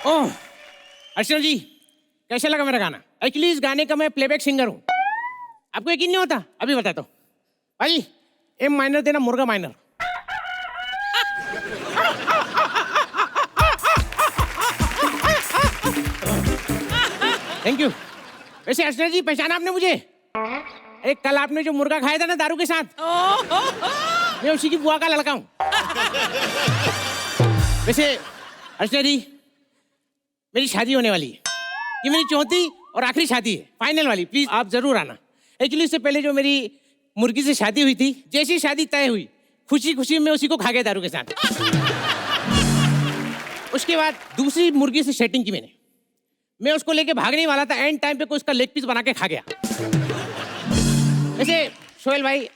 ओह अर्चना जी, कैसा लगा मेरा गाना? एक्चुअली इस गाने का मैं प्लेबैक सिंगर हूँ। आपको यकीन नहीं होता? अभी बताता हूँ। भाई एम माइनर देना, मुर्गा माइनर। Thank you. वैसे अर्चना जी, पहचाना आपने मुझे? एक कल आपने जो मुर्गा खाया था ना दारू के साथ, मैं उसी की बुआ का लड़का हूँ। वैसे अर्चना जी, मेरी शादी होने वाली है। ये मेरी चौथी और आखिरी शादी है, फाइनल वाली। प्लीज आप जरूर आना। एक्चुअली इससे पहले जो मेरी मुर्गी से शादी हुई थी, जैसी शादी तय हुई, खुशी खुशी में उसी को खा गया दारू के साथ। उसके बाद दूसरी मुर्गी से सेटिंग की मैंने। मैं उसको लेके भागने वाला था, एंड टाइम पे कोई उसका लेग पीस बना के खा गया। वैसे सोहेल भाई,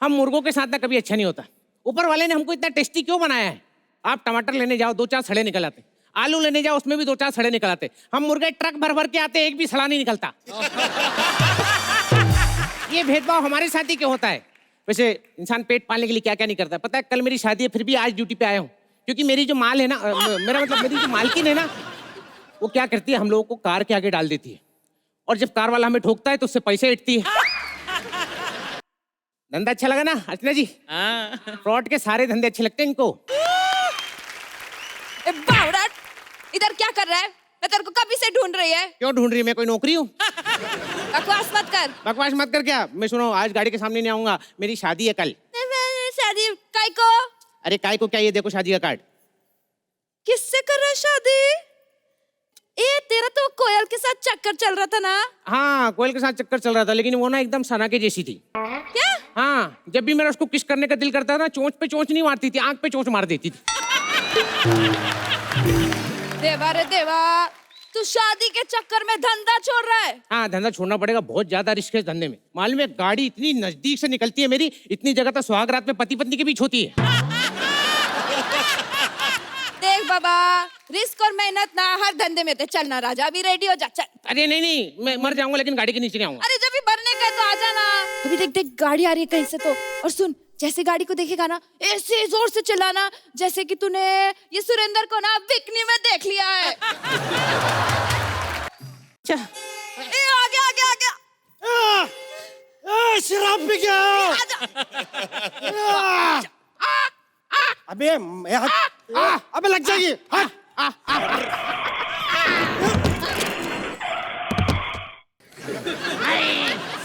हम मुर्गों के साथ ना कभी अच्छा नहीं होता। ऊपर वाले ने हमको इतना टेस्टी क्यों बनाया है? आप टमाटर लेने जाओ, 2-4 सड़े निकल आते। आलू लेने जाओ, उसमें भी 2-4 सड़े निकल आते। हम मुर्गे ट्रक भर भर के आते, एक भी सड़ा नहीं निकलता। ये भेदभाव हमारे साथ ही क्यों होता है? वैसे इंसान पेट पालने के लिए क्या क्या नहीं करता। पता है, कल मेरी शादी है, फिर भी आज ड्यूटी पे आया हूँ, क्योंकि मेरी जो माल है ना, मेरा मतलब मेरी जो मालकिन है ना, वो क्या करती है, हम लोगों को कार के आगे डाल देती है, और जब कार वाला हमें ठोकता है तो उससे पैसे इटती है। धंधा अच्छा लगा ना अर्चना जी? फ्रॉड के सारे धंधे अच्छे लगते हैं इनको। बावड़ट, इधर क्या कर रहा है? मैं तेरे को कभी से ढूंढ रही है। क्यों ढूंढ रही है? मैं कोई नौकरी हूँ? बकवास मत कर। बकवास मत कर क्या? मैं सुनो, आज गाड़ी के सामने नहीं आऊंगा, मेरी शादी है कल। शादी काय को? अरे काय को क्या, ये देखो शादी का कार्ड। किससे कर रहा है शादी? ए, तेरा तो कोयल के साथ चक्कर चल रहा था ना? हाँ, कोयल के साथ चक्कर चल रहा था, लेकिन वो ना एकदम सना के जैसी थी। क्या? हाँ, जब भी मेरा उसको किस करने का दिल करता था ना, चोंच पे चोंच नहीं मारती थी, आंख पे चोंच मार देती थी। देवा रे देवा, तू शादी के चक्कर में धंधा छोड़ रहा है? हाँ, धंधा छोड़ना पड़ेगा, बहुत ज्यादा रिस्क है इस धंधे में। मालूम है, गाड़ी इतनी नजदीक से निकलती है मेरी, इतनी जगह तो सुहाग रात में पति पत्नी के बीच होती है। देख बाबा, रिस्क और मेहनत ना हर धंधे में थे। चलना राजा, अभी रेडी हो जा, चल। अरे नहीं नहीं, मैं मर जाऊंगा लेकिन गाड़ी के नीचे नहीं आऊंगा। अरे जब भी भरने का है तो आ जाना। अभी देख देख, गाड़ी आ रही है कहीं से तो। और सुन, जैसे गाड़ी को देखेगा ना, ऐसे जोर से चिल्लाना जैसे कि तूने ये सुरेंद्र को ना बिकनी में देख लिया है। अच्छा, ए, आ गया आ गया आ गया। शराब पी गया। अबे अबे लग जाएगी।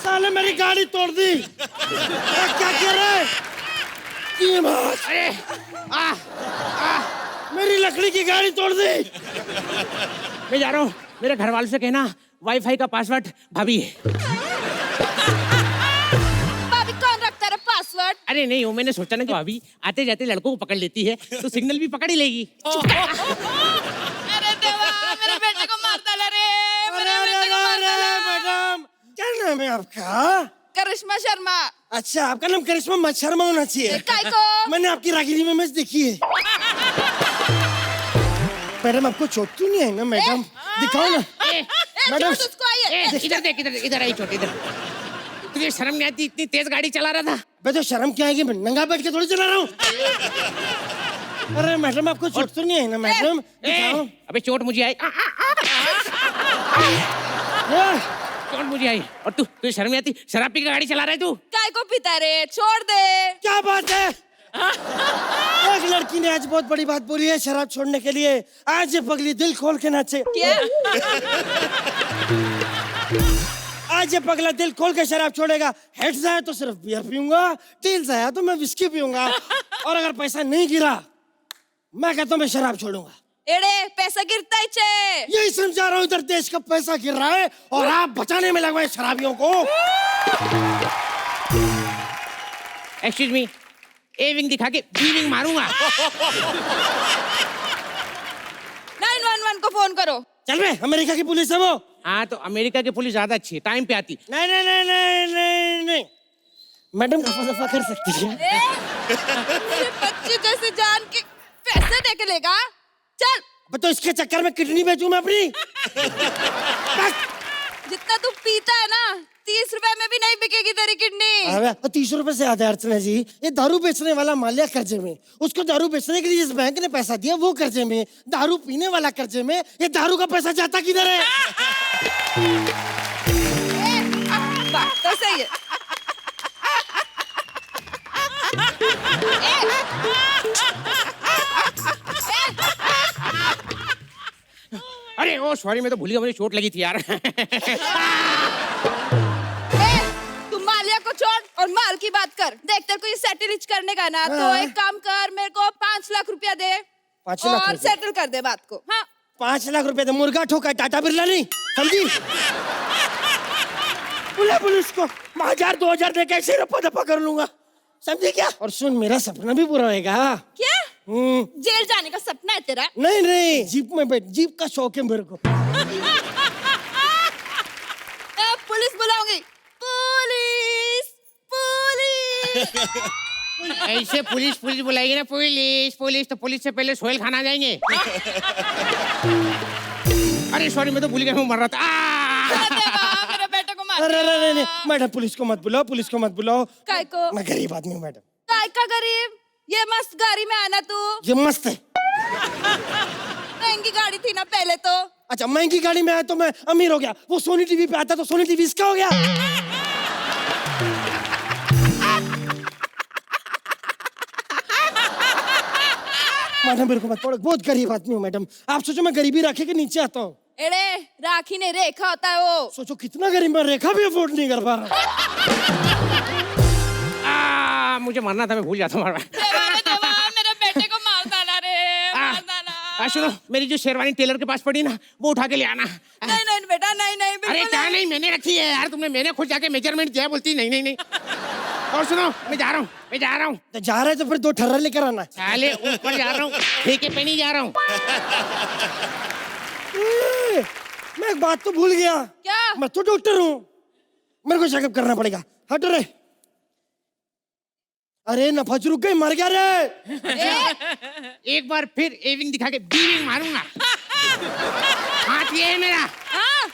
साले मेरी गाड़ी तोड़ दी। क्या कर रहा है? अरे मेरी लकड़ी की गाड़ी तोड़ दी। मैं जा रहा हूँ, मेरे घर वालों से कहना वाईफाई का पासवर्ड भाभी है। भाभी कौन रखता है पासवर्ड? अरे नहीं, वो मैंने सोचा ना कि भाभी आते जाते लड़कों को पकड़ लेती है, तो सिग्नल भी पकड़ ही लेगी। अरे देवा, मेरे बेटे को मार डाला रे। मेरे बेटे को मार डाला। मैडम, क्या नाम है आपका? करिश्मा शर्मा। अच्छा, आपका नाम करिश्मा मत शर्मा होना चाहिए। काय को? मैंने आपकी रागिनी में मैच देखी है। मैडम, आपको चोट तो नहीं है ना मैडम? दिखाओ ना मैडम। उसको आइए। इधर देख, इधर आई चोट, इधर। तुझे शर्म नहीं आती? इतनी तेज गाड़ी चला रहा था। मैं तो शर्म क्या आएगी, मैं नंगा बैठ के थोड़ी चला रहा हूँ। अरे मैडम, आपको चोट तो नहीं है ना मैडम? दिखाओ। अबे चोट मुझे आई, चोट मुझे आई। और तुझे शर्म नहीं आती? शराब पी के गाड़ी चला रहा है तू? काय को पीता रे? छोड़ दे। क्या बात है? एक लड़की ने आज बहुत बड़ी बात बोली है शराब छोड़ने के लिए। आज ये पगली दिल खोल के नाचे। क्या? आज ये पगला दिल खोल के शराब छोड़ेगा। हेड्स आया तो सिर्फ बियर पीऊंगा, टेल्स आया तो मैं विस्की पीऊंगा, और अगर पैसा नहीं गिरा, मैं कहता हूँ मैं शराब छोड़ूंगा। एड़े, पैसा गिरता ही चे। यही समझा रहा हूँ, इधर देश का पैसा गिर रहा है और आप बचाने में लगवाए शराबियों को। एक्सक्यूज मी, ए विंग दिखा के बी विंग मारूंगा। 911 को फोन करो। चल बे, अमेरिका की पुलिस है वो। हाँ, तो अमेरिका की पुलिस ज्यादा अच्छी है, टाइम पे आती। नहीं नहीं नहीं नहीं नहीं नहीं, मैडम दफा दफा कर सकती है। बच्चे जैसे जान के पैसे दे के लेगा। चल। तो इसके चक्कर में किडनी बेचूं मैं अपनी? जितना तू पीता है ना, 30 रुपए में भी नहीं बिकेगी तेरी किडनी। अबे 30 रुपए से आता है अर्चना जी। ये दारू बेचने वाला माल्या कर्जे में, उसको दारू बेचने के लिए जिस बैंक ने पैसा दिया वो कर्जे में, दारू पीने वाला कर्जे में। ये दारू का पैसा जाता किधर है? बात तो सही है। अरे ओ सॉरी, मैं तो भूल गया, मुझे चोट लगी थी यार। तुम मालिया को छोड़ और माल की बात कर। देख तेरे को ये सेटल करने का ना, तो एक काम कर, मेरे को 5 लाख रुपया दे 5 लाख और सेटल कर दे बात को। हाँ 5 लाख रुपए दे, मुर्गा ठोका टाटा बिरला नहीं, समझी? बुला पुलिस को, 1000-2000 दे के ऐसे रप्पा दप्पा कर लूंगा, समझी क्या? और सुन, मेरा सपना भी पूरा होएगा। क्या? जेल जाने का सपना है तेरा? नहीं नहीं, जीप में बैठ, जीप का शौक है मेरे को। पुलिस बुलाऊंगी। Police police. ऐसे पुलिस पुलिस बुलाएगी ना, पुलिस पुलिस, तो पुलिस से पहले सोहेल खाना जाएंगे। अरे सॉरी, मैं तो भूल गया, मैं मर रहा था। मेरे बेटे को मार। अरे नहीं, मैडम पुलिस को मत बुलाओ, पुलिस को मत बुलाओ। काय को? मैं गरीब आदमी हूँ मैडम। काय का गरीब? ये मस्त गाड़ी में आना तू। ये मस्त है। महंगी गाड़ी थी ना पहले तो। अच्छा, महंगी गाड़ी में आया तो मैं अमीर हो गया। वो सोनी टीवी पे आता तो सोनी टीवी इसका हो गया। मैडम मेरे को मत पड़ो, बहुत गरीब आदमी हूँ मैडम। आप सोचो मैं गरीबी राखी के नीचे आता हूँ। एड़े राखी ने रेखा होता है वो। सोचो कितना गरीब, मैं रेखा भी अफोर्ड नहीं कर पा रहा। मुझे मरना था, मैं भूल जाता हूँ। मेरे बेटे को मार डाला रे, मार डाला। सुनो, मेरी जो शेरवानी टेलर के पास पड़ी ना, वो उठा के ले आना। नहीं नहीं बेटा, नहीं नहीं बिल्कुल। अरे क्या नहीं, मैंने रखी है यार, तुमने मैंने खुद जाके मेजरमेंट दिया, बोलती नहीं नहीं नहीं। और सुनो, मैं जा रहा हूँ, मैं जा रहा हूँ। तो जा रहे तो फिर 2 ठर्रा लेकर आना। साले ऊपर जा रहा हूँ, ठेके पे नहीं जा रहा हूँ। मैं एक बात तो भूल गया। क्या? मैं तो डॉक्टर हूँ, मेरे को चेकअप करना पड़ेगा। हट रे। अरे नफज रुक गई, मर गया रे। एक बार फिर एविंग दिखा के बीविंग मारूंगा। हाथ ये है मेरा। हाँ?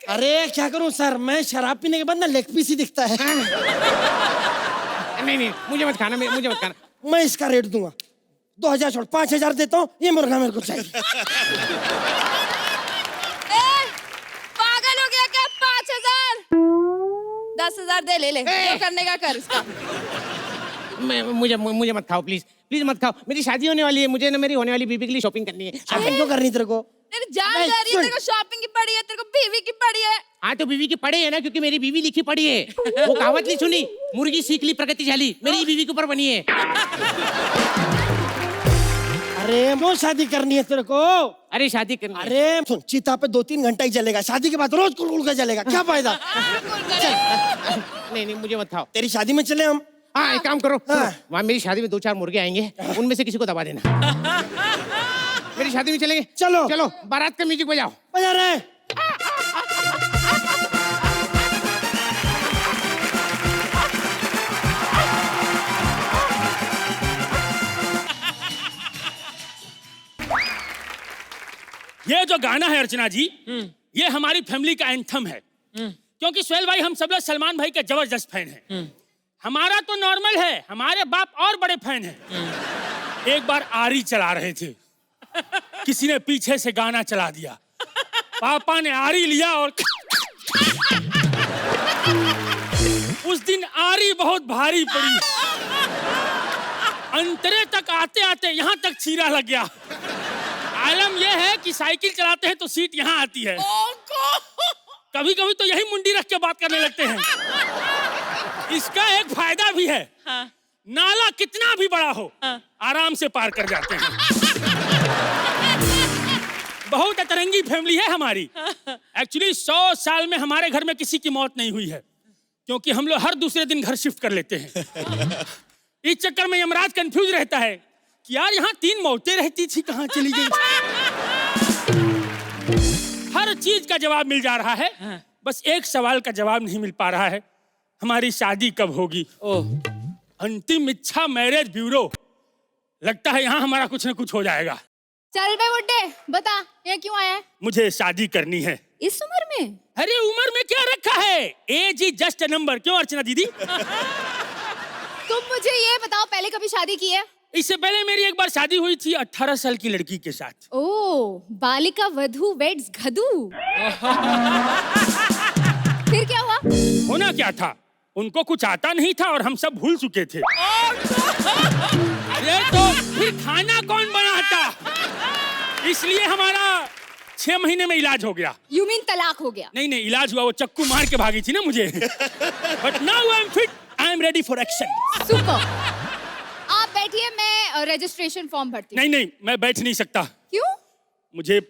अरे क्या करूं सर, मैं शराब पीने के बाद ना लेग पीस ही दिखता है। नहीं नहीं, मुझे मत खाना, मुझे मत खाना। मैं इसका रेट दूंगा 2000 छोड़, 5000 देता हूँ। ये मुर्गा मेरे को चाहिए। पागल हो गया क्या? 5000 10,000 दे, ले जो करने का कर इसका। मुझे मत खाओ प्लीज, प्लीज मत खाओ। मेरी शादी होने वाली है, मुझे ना मेरी होने वाली बीबी के लिए शॉपिंग करनी है। शॉपिंग क्यों करनी तेरे को? तेरी जान जा रही है, तेरे को शॉपिंग की पड़ी है, तेरे को बीवी की पड़ी है। हाँ तो बीवी की पड़ी है ना, क्योंकि मेरी बीवी लिखी पड़ी है। वो कहावत नहीं सुनी, मुर्गी सीख ली प्रगतिशाली, मेरी बीवी के ऊपर बनी है। अरे वो शादी करनी है तेरे को? अरे शादी करनी है। अरे सुन, चिता पे 2-3 घंटा ही जलेगा, शादी के बाद रोज कुल का जलेगा, क्या फायदा? नहीं नहीं, मुझे मत खाओ। तेरी शादी में चले हम। हाँ एक काम करो, हाँ। वहाँ मेरी शादी में 2-4 मुर्गे आएंगे, उनमें से किसी को दबा देना। मेरी शादी में चलेंगे। चलो चलो, बारात का म्यूजिक बजाओ। बजा रहे। ये जो गाना है अर्चना जी, ये हमारी फैमिली का एंथम है। क्योंकि सोहेल भाई, हम सब लोग सलमान भाई के जबरदस्त फैन हैं। हमारा तो नॉर्मल है, हमारे बाप और बड़े फैन हैं। एक बार आरी चला रहे थे, किसी ने पीछे से गाना चला दिया, पापा ने आरी लिया और उस दिन आरी बहुत भारी पड़ी। अंतरे तक आते आते यहाँ तक चीरा लग गया। आलम यह है कि साइकिल चलाते हैं तो सीट यहाँ आती है, कभी कभी तो यही मुंडी रख के बात करने लगते हैं। इसका एक फायदा भी है, हाँ। नाला कितना भी बड़ा हो, हाँ। आराम से पार कर जाते हैं। बहुत अतरंगी फैमिली है हमारी। एक्चुअली 100 साल में हमारे घर में किसी की मौत नहीं हुई है, क्योंकि हम लोग हर दूसरे दिन घर शिफ्ट कर लेते हैं। इस चक्कर में यमराज कंफ्यूज रहता है कि यार यहाँ 3 मौतें रहती थी, कहाँ चली गई। हर चीज का जवाब मिल जा रहा है, बस एक सवाल का जवाब नहीं मिल पा रहा है, हमारी शादी कब होगी। अंतिम इच्छा मैरिज ब्यूरो, लगता है यहाँ हमारा कुछ न कुछ हो जाएगा। चल बे बुड्ढे, बता ये क्यों आया है मुझे शादी करनी है। इस उम्र में? अरे उम्र में क्या रखा है, age is just a number. क्यों अर्चना दीदी? तुम मुझे ये बताओ, पहले कभी शादी की है? इससे पहले मेरी एक बार शादी हुई थी 18 साल की लड़की के साथ। ओ, बालिका वधू वेड्स गधू। फिर क्या हुआ? होना क्या था, उनको कुछ आता नहीं था और हम सब भूल चुके थे। अरे तो फिर खाना कौन बनाता, इसलिए हमारा 6 महीने में इलाज हो गया। You mean तलाक हो गया? नहीं नहीं, इलाज हुआ, वो चक्कू मार के भागी थी ना मुझे। But now I am fit, I am ready for action. Super. आप बैठिए, मैं रजिस्ट्रेशन फॉर्म भरती हूँ। नहीं नहीं, मैं बैठ नहीं सकता। क्यों? मुझे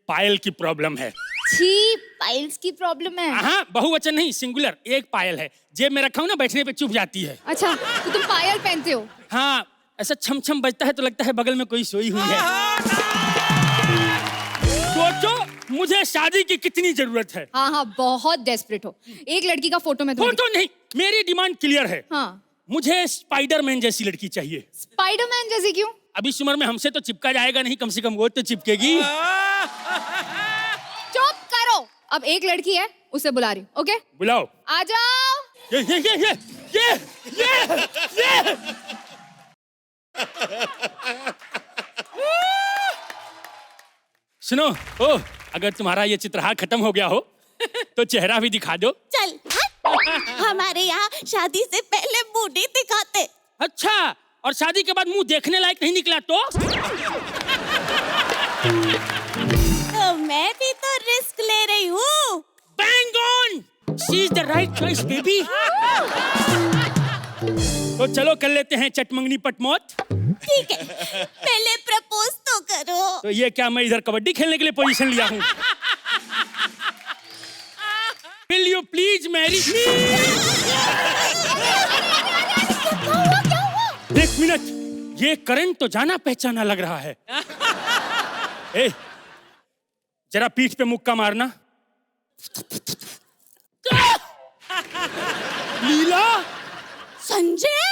पायल की प्रॉब्लम है। छी, पाइल्स की प्रॉब्लम है? हाँ, बहुवचन नहीं, सिंगुलर, एक पायल है। जेब में रखा हूँ ना, बैठने पे चुभ जाती है। अच्छा, तो तुम पायल पहनते हो? हाँ, ऐसा छम छम बजता है तो लगता है बगल में कोई सोई हुई है। सोचो मुझे शादी की कितनी जरूरत है। हाँ हाँ, बहुत डेस्परेट हो। एक लड़की का फोटो में फोटो नहीं, मेरी डिमांड क्लियर है। हाँ। मुझे स्पाइडरमैन जैसी लड़की चाहिए। स्पाइडरमैन जैसी क्यों? अब इस उम्र में हमसे तो चिपका जाएगा नहीं, कम से कम वो तो चिपकेगी। चुप करो। अब एक लड़की है, उसे बुला रही हूँ। ओके, बुलाओ। आ जाओ। ये सुनो, ओ, अगर तुम्हारा ये चित्रहार खत्म हो गया हो तो चेहरा भी दिखा दो। चल हट। हमारे यहाँ शादी से पहले बूढ़ी दिखाते। अच्छा, और शादी के बाद मुंह देखने लायक नहीं निकला तो मैं भी तो रिस्क ले रही हूँ। Bang on, she is the right choice baby. तो चलो कर लेते हैं चटमंगनी पटमौत। ठीक है, पहले प्रपोज तो करो। तो ये क्या, मैं इधर कबड्डी खेलने के लिए पोजीशन लिया हूँ? Will you please marry me? एक मिनट, ये करंट तो जाना पहचाना लग रहा है। ए, जरा पीठ पे मुक्का मारना। लीला, संजय,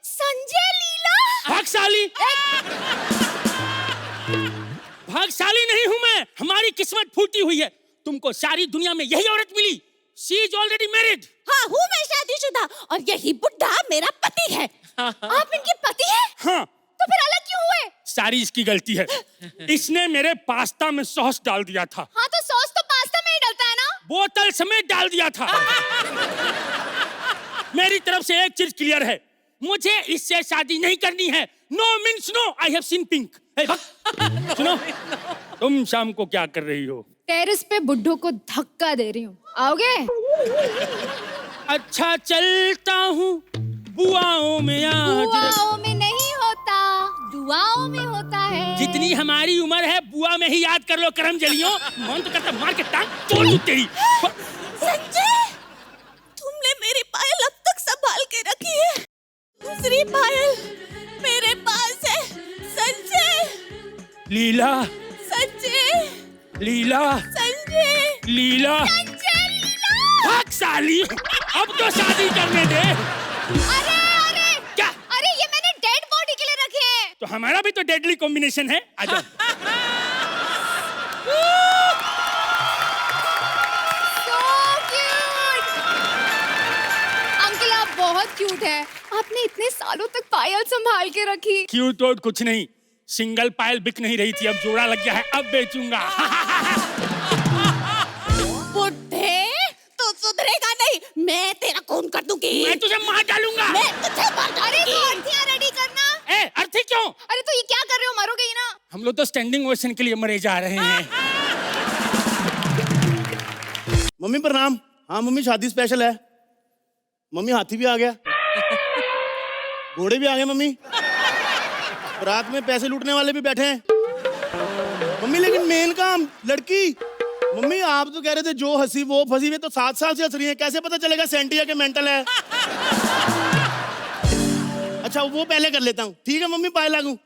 संजय लीला। भागशाली, भागशाली नहीं हूं मैं, हमारी किस्मत फूटी हुई है। तुमको सारी दुनिया में यही औरत मिली। She is already married. हाँ, हूँ मैं शादीशुदा और यही बुड्ढा मेरा पति है। आप इनके पति हैं? हाँ। तो फिर अलग क्यों हुए? सारी इसकी गलती है। इसने मेरे पास्ता में सॉस डाल दिया था। हाँ, तो सॉस तो पास्ता में ही डलता है ना? बोतल समेत डाल दिया था। मेरी तरफ से एक चीज क्लियर है, मुझे इससे शादी नहीं करनी है। No means no, I have seen Pink. सुनो, तुम शाम को क्या कर रही हो? टेरेस पे बुड्ढों को धक्का दे रही हूँ, आओगे? अच्छा चलता हूँ, बुआओं में आज। बुआओं में नहीं होता, दुआओं में होता है। जितनी हमारी उम्र है, बुआ में ही याद कर लो करम जलियों। मन तो करता मार के टांग तोड़ दूं तेरी। संजय, तुमने मेरी पायल अब तक संभाल के रखी है, दूसरी पायल मेरे पास है। संजय, लीला, संजय, लीला, संजय, लीला, संजय, लीला। भाग साली, अब तो शादी करने दे। अरे अरे क्या? अरे, ये मैंने डेड बॉडी के लिए रखे हैं। तो हमारा भी तो डेडली कॉम्बिनेशन है। आ जाओ। So cute! अंकल, आप बहुत क्यूट है। आपने इतने सालों तक पायल संभाल के रखी। क्यों तो कुछ नहीं, सिंगल पायल बिक नहीं रही थी, अब जोड़ा लग गया है, अब बेचूंगा। बुड्ढे, तू सुधरेगा नहीं, मैं तेरा खून कर दूंगी। मैं तुझे मार डालूंगा। मैं तुझे मार अरे तो डालूंगी। अर्थियां रेडी करना। ए, अर्थी क्यों? अरे तो ये क्या कर रहे हो, मरोगे ही ना। हम लोग तो स्टैंडिंग ओवेशन के लिए मरे जा रहे हैं। मम्मी प्रणाम। हाँ मम्मी, शादी स्पेशल है। मम्मी हाथी भी आ गया, घोड़े भी आ गए मम्मी, रात में पैसे लूटने वाले भी बैठे हैं मम्मी। लेकिन मेन काम लड़की। मम्मी आप तो कह रहे थे जो हंसी वो फंसी, हुई तो 7 साल से हंस रही है, कैसे पता चलेगा सेंटिया के मेंटल है? अच्छा वो पहले कर लेता हूँ। ठीक है मम्मी, पाए लागू।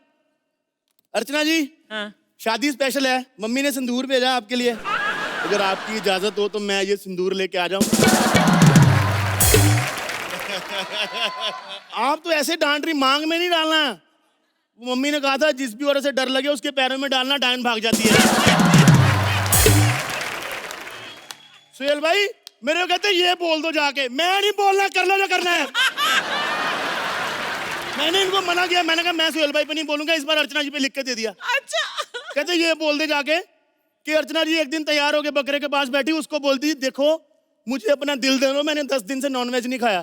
अर्चना जी, हाँ। शादी स्पेशल है, मम्मी ने सिंदूर भेजा आपके लिए। अगर आपकी इजाजत हो तो मैं ये सिंदूर लेके आ जाऊं। आप तो ऐसे डांट रही, मांग में नहीं डालना। मम्मी ने कहा था जिस भी औरत से डर लगे उसके पैरों में डालना, डायन भाग जाती है। सुहेल भाई मेरे को कहते ये बोल दो जाके, मैं नहीं बोलना, कर लो जो करना है। मैंने इनको मना किया, मैंने कहा मैं सुहेल भाई पे नहीं बोलूंगा, इस बार अर्चना जी पे लिख के दे दिया। अच्छा कहते ये बोल दे जाके कि अर्चना जी एक दिन तैयार होके बकरे के पास बैठी, उसको बोलती देखो मुझे अपना दिल दे दो, मैंने 10 दिन से नॉनवेज नहीं खाया।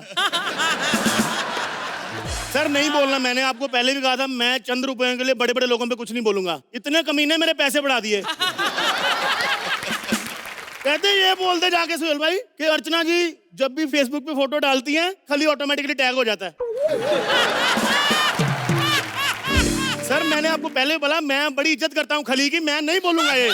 सर नहीं बोलना, मैंने आपको पहले भी कहा था मैं चंद रुपयों के लिए बड़े बड़े लोगों पे कुछ नहीं बोलूंगा। इतने कमीने मेरे पैसे बढ़ा दिए। कहते ये बोलते जाके सुहेल भाई कि अर्चना जी जब भी फेसबुक पे फोटो डालती हैं खाली ऑटोमेटिकली टैग हो जाता है। सर मैंने आपको पहले बोला मैं बड़ी इज्जत करता हूँ खली की, मैं नहीं बोलूंगा ये।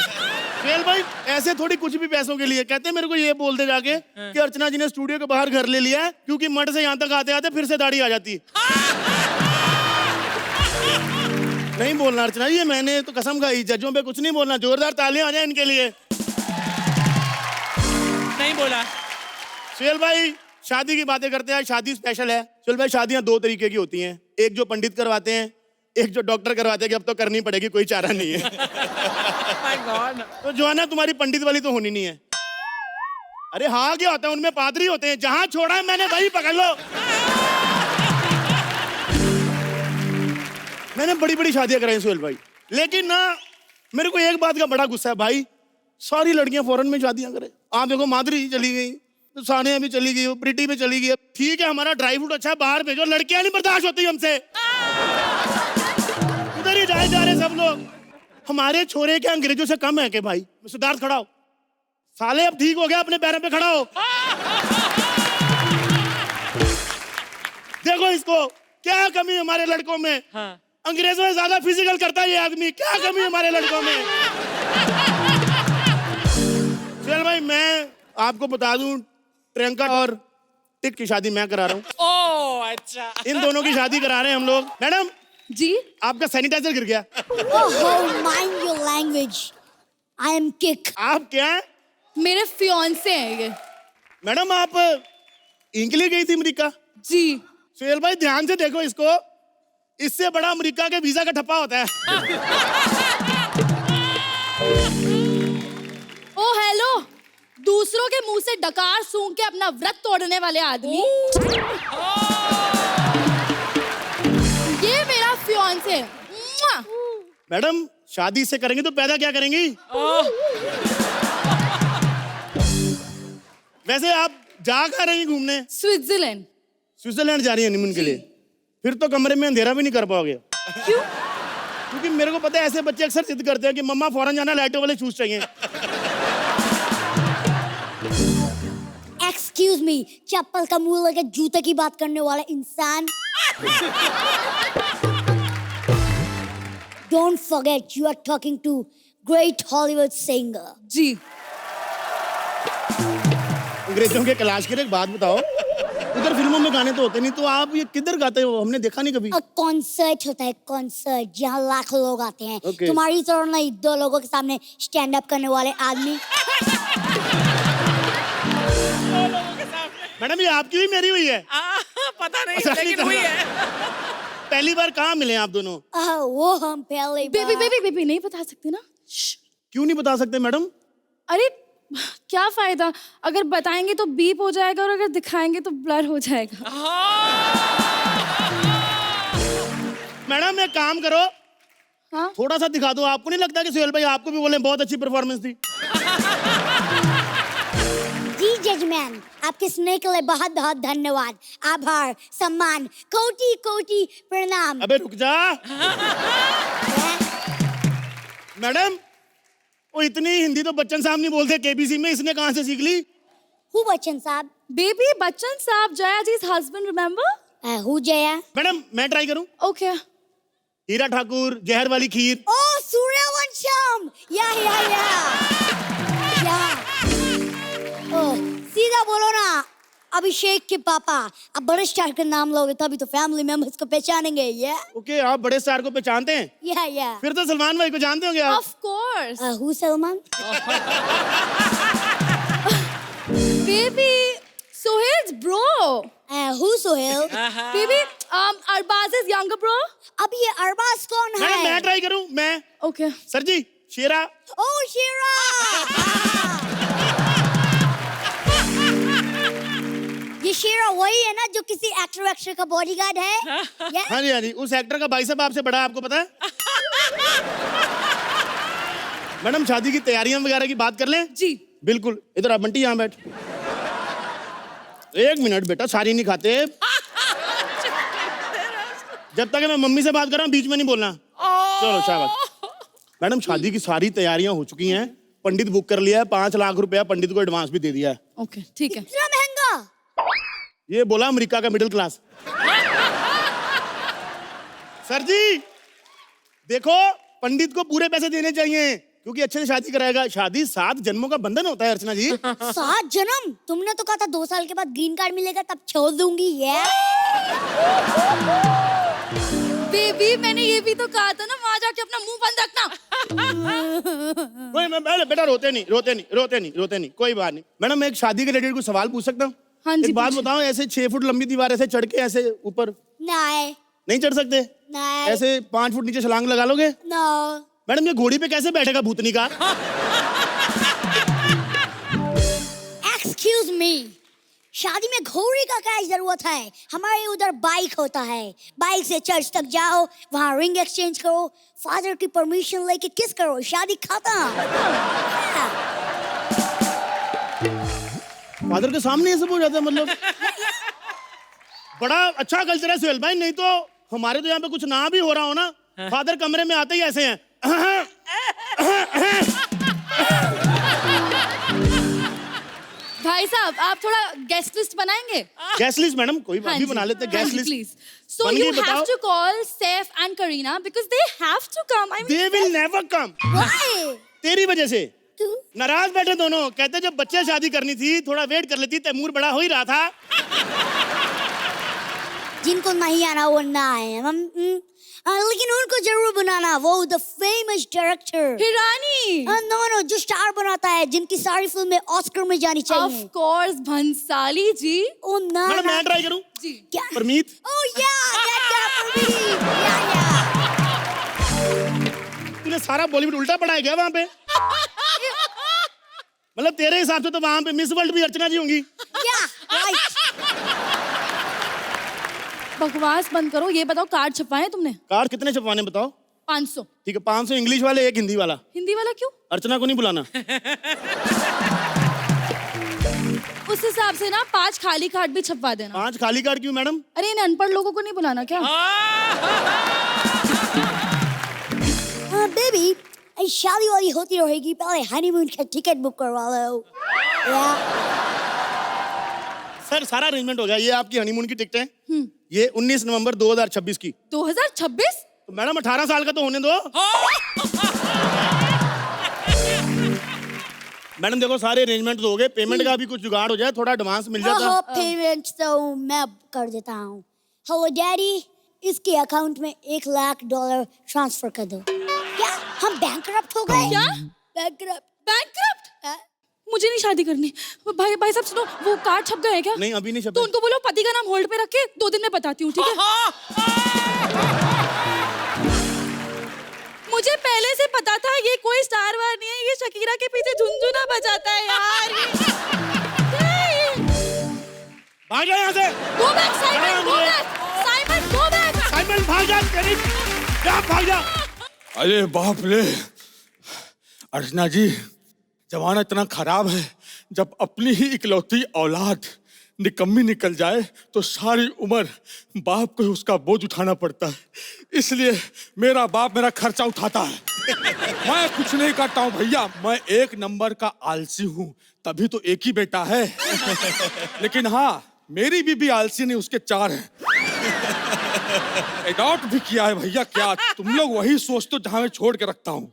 सुहेल भाई ऐसे थोड़ी कुछ भी पैसों के लिए। कहते मेरे को ये बोल दे जाके कि अर्चना जी ने स्टूडियो के बाहर घर ले लिया है क्योंकि मठ से यहाँ तक आते आते फिर से दाढ़ी आ जाती है। नहीं बोलना अर्चना जी, मैंने तो कसम खाई, जजों पे कुछ नहीं बोलना। जोरदार तालियां आ जाए इनके लिए। नहीं बोला। सुहेल भाई शादी की बातें करते हैं, शादी स्पेशल है। सुहेल भाई शादियां 2 तरीके की होती हैं, एक जो पंडित करवाते हैं, एक जो डॉक्टर करवाते हैं कि अब तो करनी पड़ेगी, कोई चारा नहीं है। तो जो है ना तुम्हारी पंडित वाली तो होनी नहीं है। अरे हाँ क्या होता है, उनमें पादरी होते हैं, जहां छोड़ा है मैंने वही पकड़ लो। मैंने बड़ी बड़ी शादियां कराई सुहेल भाई, लेकिन ना मेरे को एक बात का बड़ा गुस्सा है भाई, सारी लड़कियां फॉरेन में शादियां करें। आप देखो माधुरी चली गई, तो सानिया भी चली गई, प्रीति भी चली गई। ठीक है हमारा ड्राई फ्रूट अच्छा है, बाहर भेजो, लड़कियां नहीं बर्दाश्त होती हमसे। उधर ही जाए जा रहे सब लोग। हमारे छोरे क्या अंग्रेजों से कम है कि भाई? सिद्धार्थ खड़ा हो साले, अब ठीक हो गया, अपने पैरों पे खड़ा हो। देखो इसको, क्या कमी हमारे लड़कों में। हाँ। अंग्रेजों से ज्यादा फिजिकल करता है ये आदमी, क्या कमी हमारे लड़कों में। चल भाई मैं आपको बता दूं, प्रियंका और टिक की शादी मैं करा रहा हूँ। ओह अच्छा। इन दोनों की शादी करा रहे हैं हम लोग। मैडम जी आपका सैनिटाइजर गिर गया। Oh, mind your language. I am kick. आप क्या है? मेरे फियांसे हैं ये। मैडम आप इंग्लैंड गई थी अमेरिका? जी सुहेल भाई ध्यान से देखो इसको, इससे बड़ा अमेरिका के वीजा का ठप्पा होता है। ओ हेलो, दूसरों के मुंह से डकार सूंघ के अपना व्रत तोड़ने वाले आदमी। ये मेरा फियांसे। मैडम शादी से करेंगे तो पैदा क्या करेंगी? वैसे आप जा कहाँ रही घूमने? स्विट्जरलैंड। स्विट्जरलैंड जा रही है हनीमून के लिए? फिर तो कमरे में अंधेरा भी नहीं कर पाओगे। क्यों? क्योंकि मेरे को पता है ऐसे बच्चे अक्सर जिद करते हैं कि मम्मा फौरन जाना, लाइटों वाले शूज चाहिए। Excuse me, चप्पल का मुंह लगे जूते की बात करने वाला इंसान। Don't forget you are talking to great Hollywood singer. जी अंग्रेजों के कैलाश खेर एक बात बताओ, उधर फिल्मों में गाने तो होते नहीं, तो आप ये किधर गाते हो? हमने देखा नहीं कभी। कॉन्सर्ट होता है, कॉन्सर्ट जहाँ लाखों लोग आते हैं। Okay. तुम्हारी तरह नहीं, 2 लोगों के सामने स्टैंड अप करने वाले आदमी। मैडम ये आपकी हुई मेरी हुई है? पता नहीं अच्छा, लेकिन नहीं हुई है। पहली बार कहाँ मिले आप दोनों? वो हम पहले बेबी बेबी बेबी नहीं बता सकते ना। क्यों नहीं बता सकते मैडम? अरे क्या फायदा, अगर बताएंगे तो बीप हो जाएगा और अगर दिखाएंगे तो ब्लर हो जाएगा। मैडम एक काम करो, हाँ थोड़ा सा दिखा दो। आपको नहीं लगता कि सुहेल भाई आपको भी बोले बहुत अच्छी परफॉर्मेंस थी? जी जजमैन, आपके स्नेह के लिए बहुत बहुत धन्यवाद, आभार, सम्मान, कोटि कोटि प्रणाम। अबे रुक जा। मैडम वो इतनी हिंदी तो बच्चन साहब नहीं बोलते केबीसी में, इसने कहाँ से सीख ली? हु बच्चन साहब? बेबी बच्चन साहब, जया जी's husband, remember? Who Jaya? Madam मैं ट्राई करूं? Okay. हीरा ठाकुर, जहर वाली खीर। ओ सूर्यवंशम, या ओ सीधा बोलो ना, अभिषेक के पापा। अब बड़े स्टार का नाम लोगे तभी तो फैमिली मेंबर्स को पहचानेंगे। या ओके आप बड़े स्टार को पहचानते हैं? या फिर तो सलमान भाई को जानते होंगे आप। Of course. Who Salman? Baby Sohail's bro. Who's Sohail? Baby, Arbaz's younger bro. अब ये अरबाज कौन मैडम मैं है? ट्राई करूं मैं Okay. सर जी शेरा Oh, Shira! ये शेरा वही है ना जो किसी एक्टर का बॉडीगार्ड है? Yeah? हाँ जी उस एक्टर का भाई साहब आपसे बड़ा है, आपको पता है? मैडम शादी की तैयारियां वगैरह की बात कर लें? जी। बिल्कुल, इधर आप बंटी यहाँ बैठ। 1 मिनट बेटा, सारी नहीं खाते। जब तक मैं मम्मी से बात कर रहा हूँ बीच में नहीं बोलना। चलो शाबाश। मैडम शादी की सारी तैयारियां हो चुकी हैं, पंडित बुक कर लिया है, 5 लाख रुपया पंडित को एडवांस भी दे दिया है। Okay, ठीक है। इतना महंगा? ये बोला अमेरिका का मिडिल क्लास। सर जी देखो, पंडित को पूरे पैसे देने चाहिए क्योंकि अच्छे से शादी कराएगा। शादी 7 जन्मों का बंधन होता है अर्चना जी। 7 जन्म? तुमने तो कहा था 2 साल के बाद ग्रीन कार्ड मिलेगा तब छोड़ दूंगी। ये बेबी, मैंने ये भी तो कहा था ना, वहां जाके अपना मुंह बंद रखना। कोई बेटा रोते नहीं, कोई बात नहीं। मैडम मैं एक शादी के रिलेटेड कुछ सवाल पूछ सकता हूँ? हाँ जी, एक बात पूछिए। बताओ, ऐसे 6 फुट लंबी दीवार ऐसे चढ़ के ऐसे ऊपर नहीं चढ़ सकते? नहीं। ऐसे 5 फुट नीचे छलांग लगा लोगे? नो। मैडम ये घोड़ी पे कैसे बैठेगा भूतनी का? एक्सक्यूज मी, शादी में घोड़ी का क्या जरूरत है? हमारे उधर बाइक होता है, बाइक से चर्च तक जाओ, वहाँ रिंग एक्सचेंज करो, फादर की परमिशन लेके किस करो, शादी खत्म। फादर के सामने ये सब हो जाता है? मतलब बड़ा अच्छा कल्चर है सुहेल भाई, नहीं तो हमारे तो यहाँ पे कुछ ना भी हो रहा हो ना, फादर कमरे में आते ही ऐसे हैं। भाई साहब, आप थोड़ा गेस्ट लिस्ट बनाएंगे? गेस्ट लिस्ट मैडम कोई बात भी बना लेते हैं गेस्ट लिस्ट। प्लीज। So बन you गई, बताओ। have to call Saif and Karina because they have to come. I mean, They will never come। Why? तेरी वजह से तू? नाराज बैठे दोनों, कहते जब बच्चे शादी करनी थी थोड़ा वेट कर लेती, तैमूर बड़ा हो ही रहा था। जिनको नहीं आना वो ना आए, लेकिन उनको जरूर बनाना, वो the famous director Hirani. No जो स्टार बनाता है, जिनकी सारी फिल्में ऑस्कर में जानी चाहिए। Of course, भंसाली जी। ओ ना मैडम मैं ट्राई करूं? जी। क्या? Parmeet. Oh yeah, that guy Parmeet. Yeah. तूने सारा बॉलीवुड उल्टा पढ़ाया गया वहां पे? मतलब तेरे हिसाब से तो वहां पे मिस वर्ल्ड भी अर्चना जी होंगी। Yeah, right. बकवास बंद करो, ये बताओ कार्ड छपवाए तुमने? कार्ड कितने छपवाने बताओ? 500। ठीक है, 500 इंग्लिश वाले, 1 हिंदी वाला। हिंदी वाला क्यों? अर्चना को नहीं बुलाना। उस हिसाब से ना 5 खाली कार्ड भी छपवा देना। 5 खाली कार्ड क्यों मैडम? अरे इन अनपढ़ लोगों को नहीं बुलाना क्या? बेबी, शादी वाली होती रहेगी, पहले हनीमून का टिकट बुक करवा लो। सर सारा अरेंजमेंट हो गया, ये आपकी हनीमून की टिकट है। ये 19 नवंबर 2026 की। 2026? तो मैडम 18 साल का तो होने दो। मैडम देखो सारे अरेंजमेंट तो हो गए, पेमेंट का भी कुछ जुगाड़ हो जाए, थोड़ा एडवांस मिल जाता। पेमेंट तो मैं कर देता हूँ। हेलो डैडी, इसके अकाउंट में $1 लाख ट्रांसफर कर दो। क्या हम बैंकरप्ट हो गए? क्या? बैंकरप्ट? मुझे नहीं शादी करनी। भाई साहब सुनो, वो कार्ड छप गए हैं क्या? नहीं अभी नहीं छपे। तो उनको बोलो पति का नाम होल्ड पे रख के 2 दिन में बताती हूँ, ठीक है? मुझे पहले से पता था ये कोई स्टार वार नहीं है, ये शकीरा के पीछे झुनझुना बजाता है यार। भाग जा यहाँ से। Go back, Simon, go back. Simon, go back. Simon भाग जा, तेरी जा भाग जा। अरे बाप रे अर्चना जी, जमाना इतना खराब है, जब अपनी ही इकलौती औलाद निकम्मी निकल जाए तो सारी उम्र बाप को ही उसका बोझ उठाना पड़ता है। इसलिए मेरा बाप मेरा खर्चा उठाता है। मैं कुछ नहीं करता हूँ भैया, मैं 1 नंबर का आलसी हूँ, तभी तो एक ही बेटा है। लेकिन हाँ, मेरी बीबी आलसी नहीं, उसके 4 हैं। एडॉप्ट भी किया है भैया। क्या तुम लोग वही सोचते हो जहां मैं छोड़ के रखता हूँ?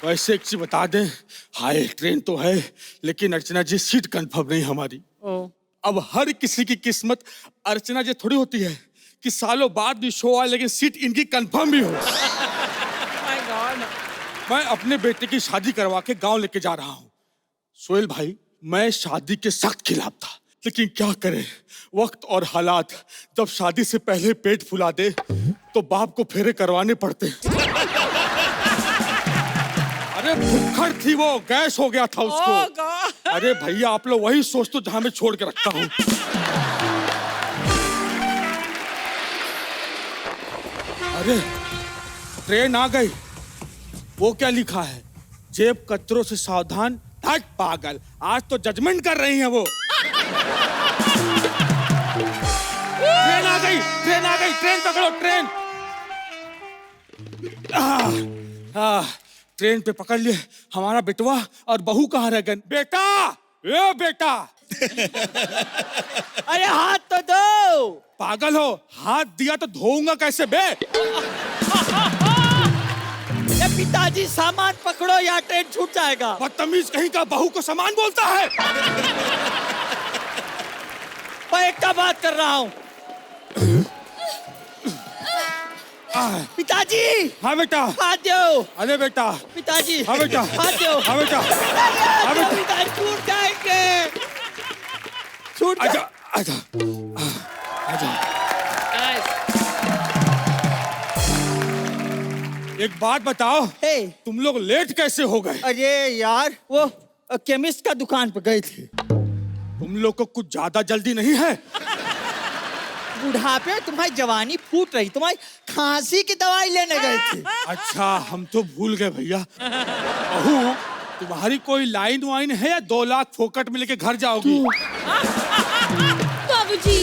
वैसे एक चीज बता दें, हाय ट्रेन तो है लेकिन अर्चना जी सीट कंफर्म नहीं हमारी। अब हर किसी की किस्मत अर्चना जी थोड़ी होती है कि सालों बाद भी शो आए लेकिन सीट इनकी कंफर्म भी हो। मैं अपने बेटे की शादी करवा के गांव लेके जा रहा हूँ। सोहेल भाई मैं शादी के सख्त खिलाफ था, लेकिन क्या करें, वक्त और हालात जब शादी से पहले पेट फुला दे तो बाप को फेरे करवाने पड़ते। अरे भुक्खड़ थी वो, गैस हो गया था उसको। अरे भैया आप लोग वही सोच तो जहां मैं छोड़ के रखता हूँ। अरे ट्रेन आ गई। वो क्या लिखा है? जेब कचरों से सावधान, हट पागल। आज तो जजमेंट कर रही है वो। ट्रेन आ गई, ट्रेन आ गई, ट्रेन पकड़ो, ट्रेन। ट्रेन पे पकड़ लिए हमारा बेटवा और बहू कहाँ रह गए? बेटा, ए बेटा। अरे हाथ तो दो। पागल हो, हाथ दिया तो धोऊंगा कैसे बे? ये पिताजी सामान पकड़ो या ट्रेन छूट जाएगा। बदतमीज कहीं का, बहू को सामान बोलता है। मैं एक का बात कर रहा हूँ। पिताजी। हाँ बेटा। हाथ दो। अरे बेटा। पिताजी। हाँ बेटा। हाथ दो। हाँ बेटा। हाँ बेटा। पिताजी छूट जाएंगे। छूट आजा, आजा, आजा। एक बात बताओ, हे। तुम लोग लेट कैसे हो गए? अरे यार, वो केमिस्ट का दुकान पे गए थे। तुम लोग को कुछ ज्यादा जल्दी नहीं है? बुढ़ापे तुम्हारी जवानी फूट रही, तुम्हारी खांसी की दवाई लेने गए थे। अच्छा, हम तो भूल गए भैया। बहू, तुम्हारी कोई लाइन वाइन है या 2 लाख फोकट में लेके घर जाओगी? बाबूजी,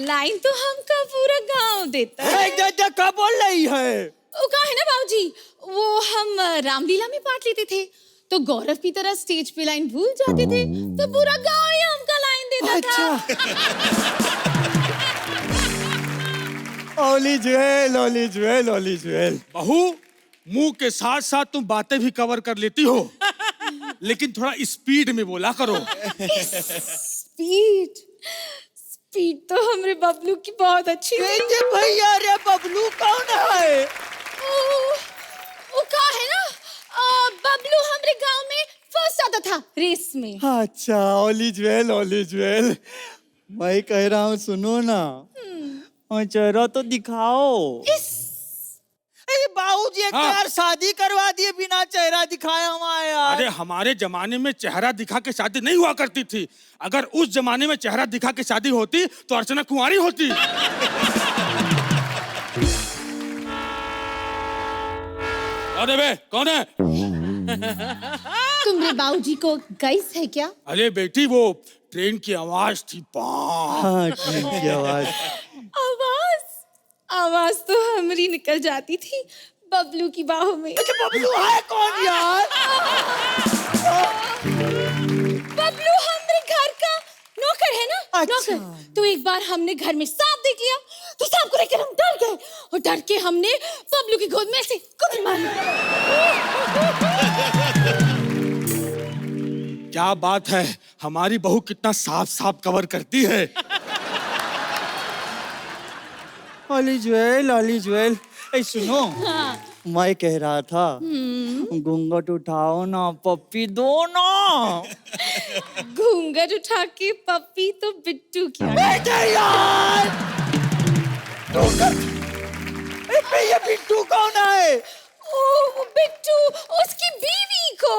लाइन तो हमका पूरा गांव देता है। क्या बोल रही है? वो कहा है ना बाबूजी, वो हम रामलीला में पार्ट लेते थे तो गौरव की तरह स्टेज पे लाइन भूल जाते थे तो पूरा गांव ही हमका लाइन देता था। ओली ज्वेल, ओली ज्वेल, ओली ज्वेल। बहू, मुंह के साथ साथ तुम बातें भी कवर कर लेती हो, लेकिन थोड़ा स्पीड में बोला करो। स्पीड स्पीड तो हमरे बबलू की बहुत अच्छी है। भैया, रे बबलू कौन है? वो कहा है ना, बबलू हमरे गांव में फर्स्ट आता था रेस में। अच्छा, ओली ज्वेल, ओली ज्वेल। मैं कह रहा हूँ, सुनो ना, चेहरा तो दिखाओ। अरे बाबूजी, एक बार शादी करवा दिए बिना चेहरा दिखाए हमारे यार। अरे हमारे जमाने में चेहरा दिखा के शादी नहीं हुआ करती थी। अगर उस जमाने में चेहरा दिखा के शादी होती तो अर्चना कुंवारी होती। अरे बे, कौन है? तुमरे बाबूजी को गैस है क्या? अरे बेटी, वो ट्रेन की आवाज थी। हाँ, ट्रेन की आवाज। आवाज आवाज तो हमरी निकल जाती थी बबलू की बाहों में। बबलू है कौन यार? बबलू हमरे घर का नौकर है ना। अच्छा। नौकर। तो एक बार हमने घर में सांप देख लिया तो सांप को लेकर हम डर गए और डर के हमने बबलू की गोद में से कुछ मार क्या बात है, हमारी बहू कितना साफ साफ कवर करती है। ओली ज्वेल, ओली ज्वेल। ए सुनो, मैं कह रहा था, घूंघट उठाओ ना, पप्पी दो ना। घूंघट उठा के पप्पी तो बिट्टू की। यार, ये बिट्टू कौन है? ओ बिट्टू, उसकी बीवी को।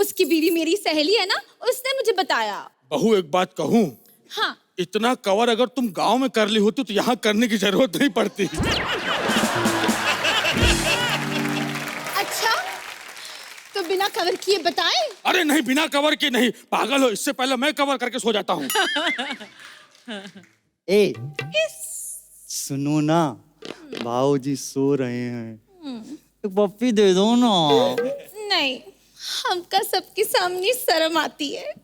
उसकी बीवी मेरी सहेली है ना, उसने मुझे बताया। बहू, एक बात कहूँ? हाँ। इतना कवर अगर तुम गांव में कर ली होती तो यहाँ करने की जरूरत नहीं पड़ती। अच्छा, तो बिना कवर किए बताए? अरे नहीं, बिना कवर के नहीं, पागल हो। इससे पहले मैं कवर करके सो जाता हूँ। ए, सुनो ना, भाऊजी सो रहे हैं, तो पप्पी दे दो ना। नहीं, हमका सबके सामने शर्म आती है।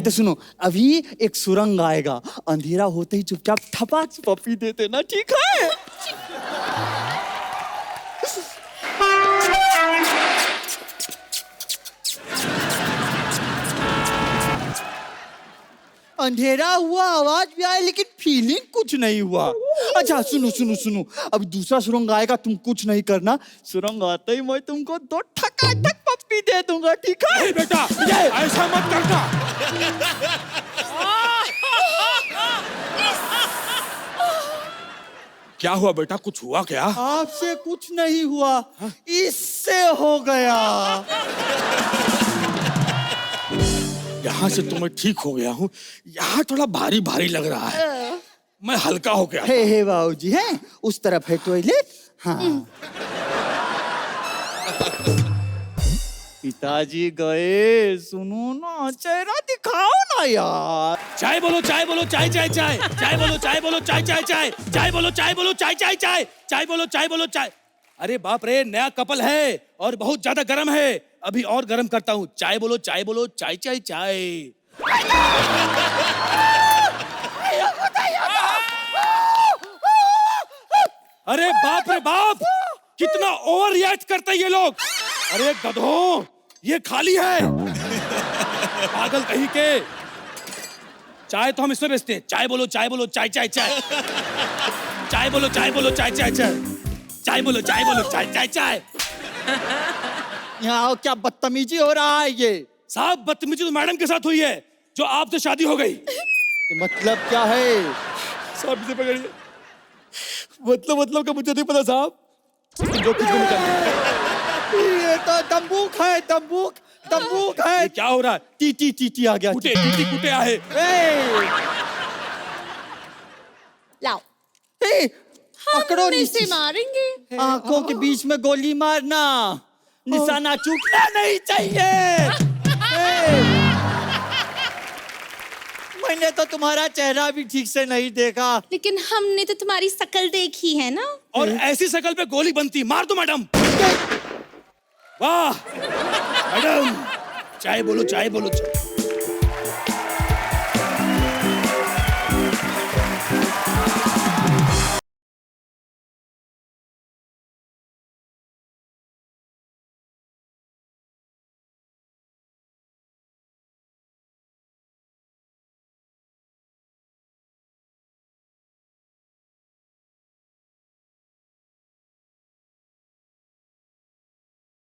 तो सुनो, अभी एक सुरंग आएगा, अंधेरा होते ही चुपचाप ठपाक से पप्पी दे देना, ठीक है? अंधेरा हुआ, आवाज भी आई, लेकिन फीलिंग कुछ नहीं हुआ। अच्छा सुनो सुनो सुनो, अब दूसरा सुरंग आएगा, तुम कुछ नहीं करना। सुरंग आते ही मैं तुमको 2 ठकाठक पप्पी दे दूंगा, ठीक है? नहीं बेटा, ऐसा मत करना। क्या हुआ बेटा, कुछ हुआ क्या? आपसे कुछ नहीं हुआ, इससे हो गया। यहाँ से तो मैं ठीक हो गया हूँ, यहाँ थोड़ा भारी भारी लग रहा है, मैं हल्का हो गया। हे बाबूजी, हैं उस तरफ है टॉयलेट। हाँ पिताजी गए, सुनो ना, चेहरा दिखाओ ना यार। चाय बोलो चाय बोलो चाय चाय चाय, चाय बोलो चाय बोलो चाय चाय चाय, चाय बोलो चाय बोलो चाय चाय चाय, चाय बोलो चाय बोलो चाय। अरे बाप रे, नया कपल है और बहुत ज्यादा गर्म है, अभी और गर्म करता हूँ। चाय बोलो चाय चाय चाय चाय। अरे बाप रे बाप, कितना ओवर रिएक्ट करते हैं ये लोग। अरे गधों, ये खाली है, पागल कहीं के। चाय तो हम इसमें बेचते हैं। चाय बोलो चाय चाय चाय चाय, चाय बोलो चाय चाय चाय चाय, चाय बोलो चाय चाय चाय। यहाँ क्या बदतमीजी हो रहा है ये? साहब बदतमीजी तो मैडम के साथ हुई है, जो आपसे शादी हो गई। मतलब क्या है? साहब इसे पकड़िए। मतलब का मुझे नहीं पता साहब, जो कुछ भी निकल। ये तो तंबूक है, तंबूक है। ये क्या हो रहा है? टी आ गया। टीटी कुटे आहे। लाओ, पकड़ो इसे मारेंगे। आंखों के बीच में गोली मारना, निशाना चूकना नहीं चाहिए। मैंने तो तुम्हारा चेहरा भी ठीक से नहीं देखा। लेकिन हमने तो तुम्हारी शक्ल देखी है ना। और ऐसी शक्ल पे गोली बनती, मार दो मैडम। वाह मैडम, चाय बोलो चाय।